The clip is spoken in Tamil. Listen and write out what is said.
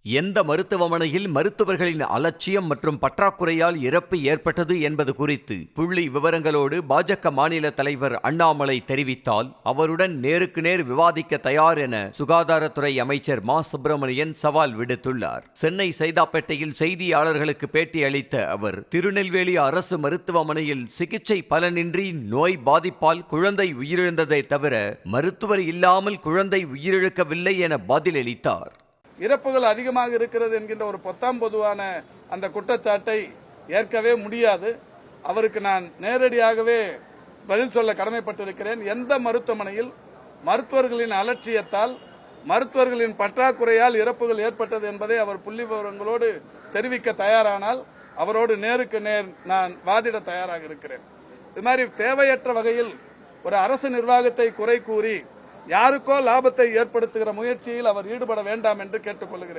எந்த மருத்துவமனையில் மருத்துவர்களின் அலட்சியம் மற்றும் பற்றாக்குறையால் இறப்பு ஏற்பட்டது என்பது குறித்து புள்ளி விவரங்களோடு பாஜக மாநில தலைவர் அண்ணாமலை தெரிவித்தால் அவருடன் நேருக்கு நேர் விவாதிக்க தயார் என சுகாதாரத்துறை அமைச்சர் மா சுப்பிரமணியன் சவால் விடுத்துள்ளார். சென்னை சைதாப்பேட்டையில் செய்தியாளர்களுக்கு பேட்டி அளித்த அவர், திருநெல்வேலி அரசு மருத்துவமனையில் சிகிச்சை பலனின்றி நோய் பாதிப்பால் குழந்தை உயிரிழந்ததை தவிர மருத்துவர் இல்லாமல் குழந்தை உயிரிழக்கவில்லை என பதிலளித்தார். இறப்புகள் அதிகமாக இருக்கிறது என்கின்ற ஒரு பொத்தாம் பொதுவான அந்த குற்றச்சாட்டை ஏற்கவே முடியாது. அவருக்கு நான் நேரடியாகவே பதில் சொல்ல கடமைப்பட்டிருக்கிறேன். எந்த மருத்துவமனையில் மருத்துவர்களின் அலட்சியத்தால், மருத்துவர்களின் பற்றாக்குறையால் இறப்புகள் ஏற்பட்டது என்பதை அவர் புள்ளி விவரங்களோடு தெரிவிக்க தயாரானால் அவரோடு நேருக்கு நேர் நான் வாதிட தயாராக இருக்கிறேன். இது மாதிரி தேவையற்ற வகையில் ஒரு அரசு நிர்வாகத்தை குறை கூறி யாருக்கோ லாபத்தை ஏற்படுத்துகிற முயற்சியில் அவர் ஈடுபட வேண்டாம் என்று கேட்டுக் கொள்கிறேன்.